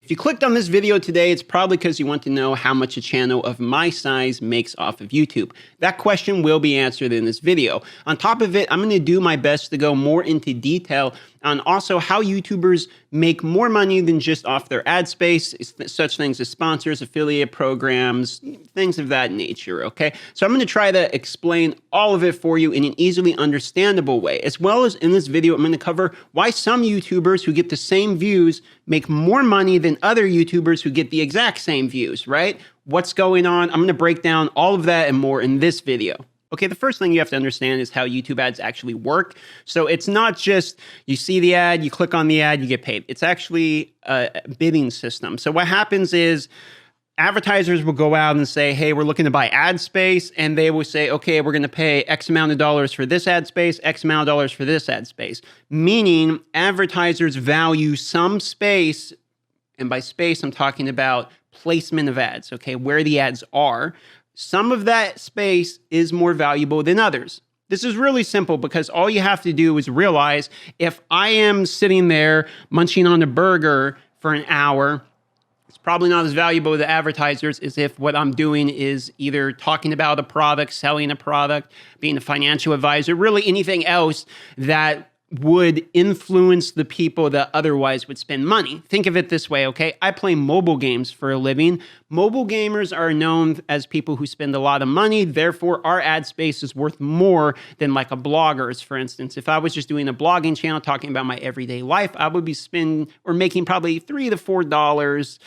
If you clicked on this video today, it's probably because you want to know how much a channel of my size makes off of YouTube. That question will be answered in this video. On top of it, I'm going to do my best to go more into detail on also how YouTubers make more money than just off their ad space, such things as sponsors, affiliate programs, things of that nature, okay? So I'm going to try to explain all of it for you in an easily understandable way, as well as in this video, I'm going to cover why some YouTubers who get the same views make more money than other YouTubers who get the exact same views, right? What's going on? I'm going to break down all of that and more in this video. Okay, the first thing you have to understand is how YouTube ads actually work. So it's not just you see the ad, you click on the ad, you get paid. It's actually a bidding system. So what happens is advertisers will go out and say, hey, we're looking to buy ad space. And they will say, okay, we're going to pay X amount of dollars for this ad space, X amount of dollars for this ad space. Meaning advertisers value some space. And by space, I'm talking about placement of ads, okay, where the ads are. Some of that space is more valuable than others. This is really simple because all you have to do is realize if I am sitting there munching on a burger for an hour, it's probably not as valuable to advertisers as if what I'm doing is either talking about a product, selling a product, being a financial advisor, really anything else that would influence the people that otherwise would spend money. Think of it this way, okay? I play mobile games for a living. Mobile gamers are known as people who spend a lot of money. Therefore, our ad space is worth more than like a blogger's, for instance. If I was just doing a blogging channel talking about my everyday life, I would be spending or making probably $3 to $4,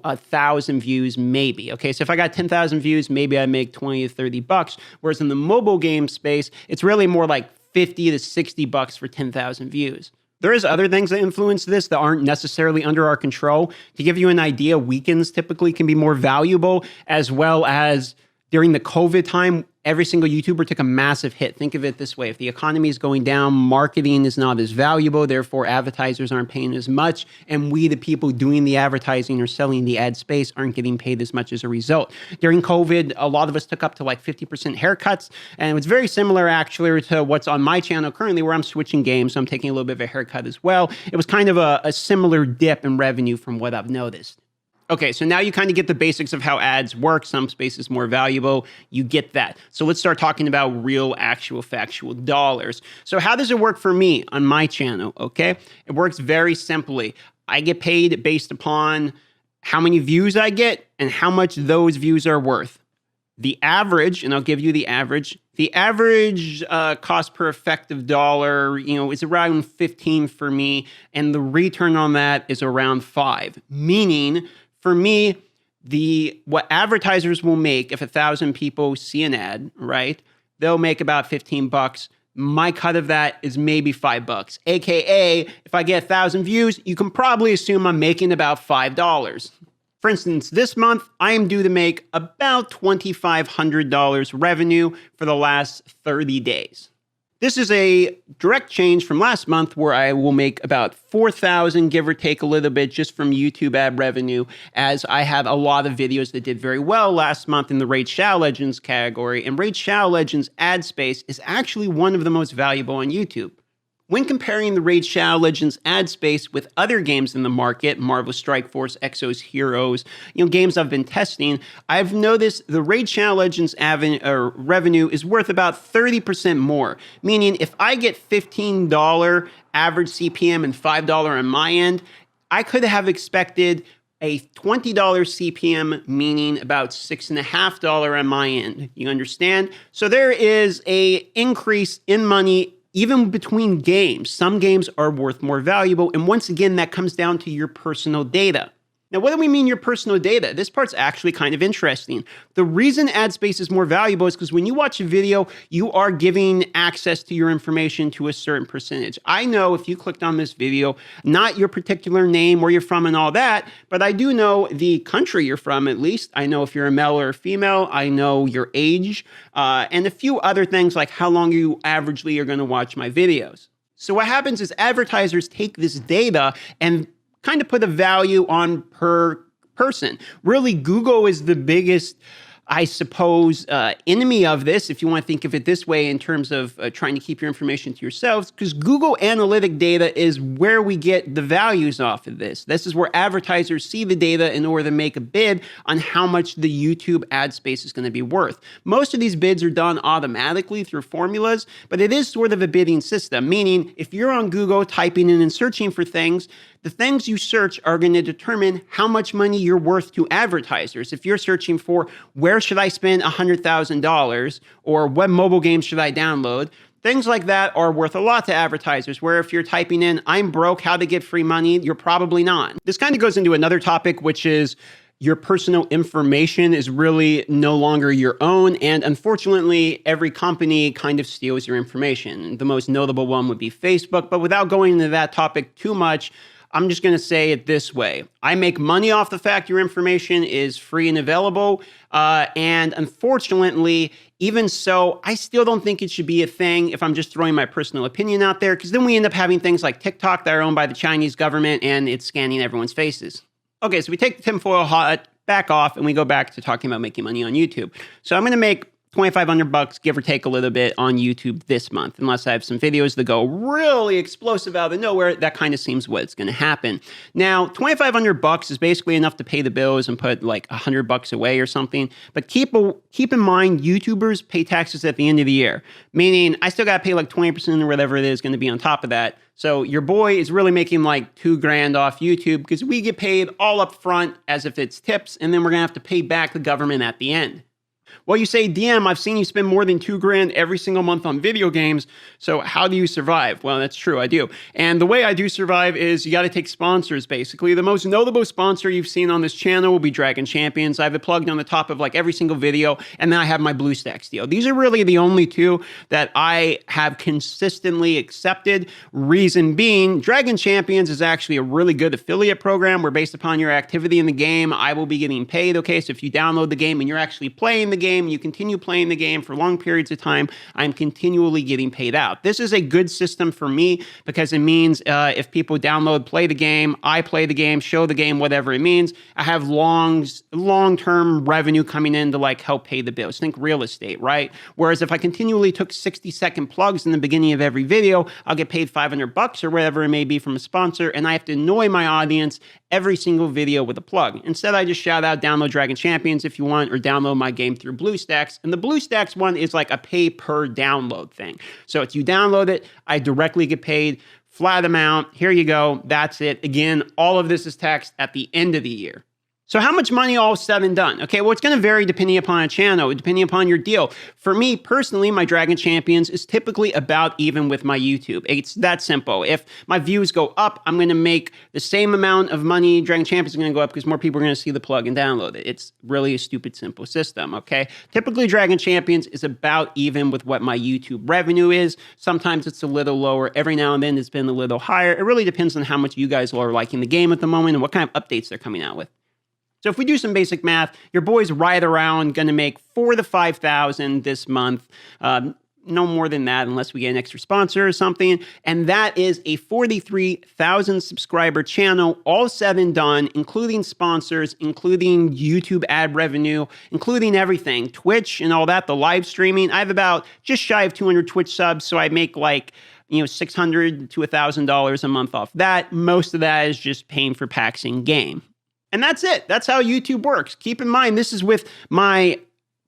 1,000 views maybe. Okay, so if I got 10,000 views, maybe I make 20 to 30 bucks. Whereas in the mobile game space, it's really more like 50 to 60 bucks for 10,000 views. There is other things that influence this that aren't necessarily under our control. To give you an idea, weekends typically can be more valuable, as well as during the COVID time, every single YouTuber took a massive hit. Think of it this way. If the economy is going down, marketing is not as valuable, therefore advertisers aren't paying as much, and we, the people doing the advertising or selling the ad space, aren't getting paid as much as a result. During COVID, a lot of us took up to like 50% haircuts, and it was very similar actually to what's on my channel currently where I'm switching games, so I'm taking a little bit of a haircut as well. It was kind of a similar dip in revenue from what I've noticed. Okay, so now you kind of get the basics of how ads work. Some space is more valuable. You get that. So let's start talking about real, actual, factual dollars. So how does it work for me on my channel, okay? It works very simply. I get paid based upon how many views I get and how much those views are worth. The average, and I'll give you the average cost per effective dollar, is around 15 for me, and the return on that is around 5, meaning for me, what advertisers will make if 1,000 people see an ad, right? They'll make about 15 bucks. My cut of that is maybe 5 bucks. AKA, if I get 1,000 views, you can probably assume I'm making about $5. For instance, this month, I am due to make about $2,500 revenue for the last 30 days. This is a direct change from last month where I will make about $4,000, give or take a little bit, just from YouTube ad revenue, as I had a lot of videos that did very well last month in the Raid Shadow Legends category. And Raid Shadow Legends ad space is actually one of the most valuable on YouTube. When comparing the Raid Shadow Legends ad space with other games in the market, Marvel Strike Force, Exo's Heroes, games I've been testing, I've noticed the Raid Shadow Legends revenue is worth about 30% more. Meaning if I get $15 average CPM and $5 on my end, I could have expected a $20 CPM, meaning about $6.50 on my end. You understand? So there is an increase in money even between games. Some games are worth more valuable. And once again, that comes down to your personal data. Now, what do we mean your personal data? This part's actually kind of interesting. The reason ad space is more valuable is because when you watch a video, you are giving access to your information to a certain percentage. I know if you clicked on this video, not your particular name, where you're from and all that, but I do know the country you're from at least. I know if you're a male or a female. I know your age, and a few other things like how long you averagely are going to watch my videos. So what happens is advertisers take this data and kind of put a value on per person. Really, Google is the biggest I suppose, enemy of this, if you want to think of it this way in terms of trying to keep your information to yourselves, because Google Analytic data is where we get the values off of this. This is where advertisers see the data in order to make a bid on how much the YouTube ad space is going to be worth. Most of these bids are done automatically through formulas, but it is sort of a bidding system, meaning if you're on Google typing in and searching for things, the things you search are going to determine how much money you're worth to advertisers. If you're searching for where should I spend $100,000 or what mobile game should I download, things like that are worth a lot to advertisers, where if you're typing in, I'm broke, how to get free money, you're probably not. This kind of goes into another topic, which is your personal information is really no longer your own. And unfortunately, every company kind of steals your information. The most notable one would be Facebook. But without going into that topic too much, I'm just going to say it this way. I make money off the fact your information is free and available. And unfortunately, even so, I still don't think it should be a thing if I'm just throwing my personal opinion out there, because then we end up having things like TikTok that are owned by the Chinese government and it's scanning everyone's faces. Okay, so we take the tinfoil hat back off and we go back to talking about making money on YouTube. So I'm going to make $2,500, give or take a little bit, on YouTube this month, unless I have some videos that go really explosive out of nowhere. That kind of seems what's going to happen. Now, $2,500 is basically enough to pay the bills and put like $100 away or something. But keep in mind, YouTubers pay taxes at the end of the year, meaning I still got to pay like 20% or whatever it is going to be on top of that. So your boy is really making like $2,000 off YouTube because we get paid all up front as if it's tips, and then we're going to have to pay back the government at the end. Well, you say, DM, I've seen you spend more than $2,000 every single month on video games. So how do you survive? Well, that's true. I do. And the way I do survive is you got to take sponsors, basically. The most notable sponsor you've seen on this channel will be Dragon Champions. I have it plugged on the top of like every single video. And then I have my BlueStacks deal. These are really the only two that I have consistently accepted. Reason being, Dragon Champions is actually a really good affiliate program where based upon your activity in the game, I will be getting paid. Okay, so if you download the game and you're actually playing the game, you continue playing the game for long periods of time, I'm continually getting paid out. This is a good system for me because it means if people download, play the game, I play the game, show the game, whatever it means, I have long-term revenue coming in to like help pay the bills. Think real estate, right? Whereas if I continually took 60-second plugs in the beginning of every video, I'll get paid $500 or whatever it may be from a sponsor, and I have to annoy my audience every single video with a plug. Instead, I just shout out, download Dragon Champions if you want, or download my game through BlueStacks. And the BlueStacks one is like a pay per download thing. So if you download it, I directly get paid, flat amount. Here you go. That's it. Again, all of this is taxed at the end of the year. So how much money all said and done? Okay, well, it's going to vary depending upon a channel, depending upon your deal. For me, personally, my Dragon Champions is typically about even with my YouTube. It's that simple. If my views go up, I'm going to make the same amount of money. Dragon Champions is going to go up because more people are going to see the plug and download it. It's really a stupid, simple system, okay? Typically, Dragon Champions is about even with what my YouTube revenue is. Sometimes it's a little lower. Every now and then it's been a little higher. It really depends on how much you guys are liking the game at the moment and what kind of updates they're coming out with. So if we do some basic math, your boy's right around going to make $4,000 to $5,000 this month. No more than that unless we get an extra sponsor or something. And that is a 43,000 subscriber channel, all said and done, including sponsors, including YouTube ad revenue, including everything, Twitch and all that, the live streaming. I have about just shy of 200 Twitch subs, so I make like $600 to $1,000 a month off that. Most of that is just paying for packs in game. And that's it. That's how YouTube works. Keep in mind, this is with my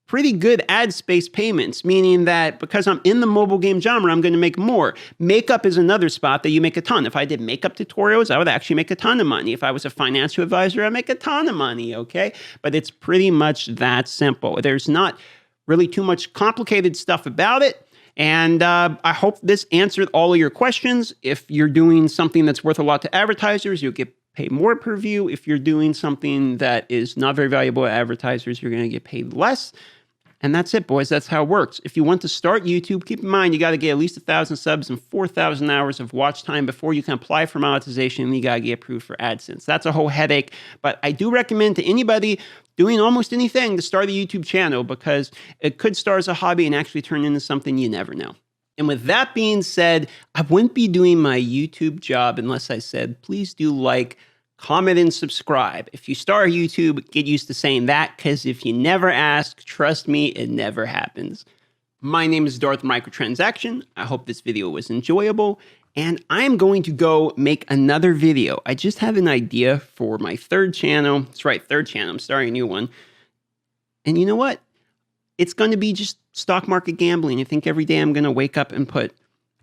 pretty good ad space payments, meaning that because I'm in the mobile game genre, I'm going to make more. Makeup is another spot that you make a ton. If I did makeup tutorials, I would actually make a ton of money. If I was a financial advisor, I'd make a ton of money, okay? But it's pretty much that simple. There's not really too much complicated stuff about it. And I hope this answered all of your questions. If you're doing something that's worth a lot to advertisers, you'll get paid more per view. If you're doing something that is not very valuable to advertisers, you're going to get paid less. And that's it, boys. That's how it works. If you want to start YouTube, keep in mind you got to get at least 1,000 subs and 4,000 hours of watch time before you can apply for monetization, and you got to get approved for AdSense. That's a whole headache, but I do recommend to anybody doing almost anything to start a YouTube channel because it could start as a hobby and actually turn into something you never know. And with that being said, I wouldn't be doing my YouTube job unless I said, please do like, comment, and subscribe. If you start YouTube, get used to saying that, because if you never ask, trust me, it never happens. My name is Darth Microtransaction. I hope this video was enjoyable, and I'm going to go make another video. I just have an idea for my third channel. That's right, third channel. I'm starting a new one. And you know what? It's going to be just stock market gambling. I think every day I'm going to wake up and put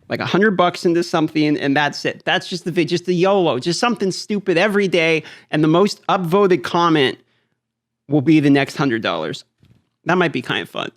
like $100 into something, and that's it. That's just the video, just the YOLO, just something stupid every day. And the most upvoted comment will be the next $100. That might be kind of fun.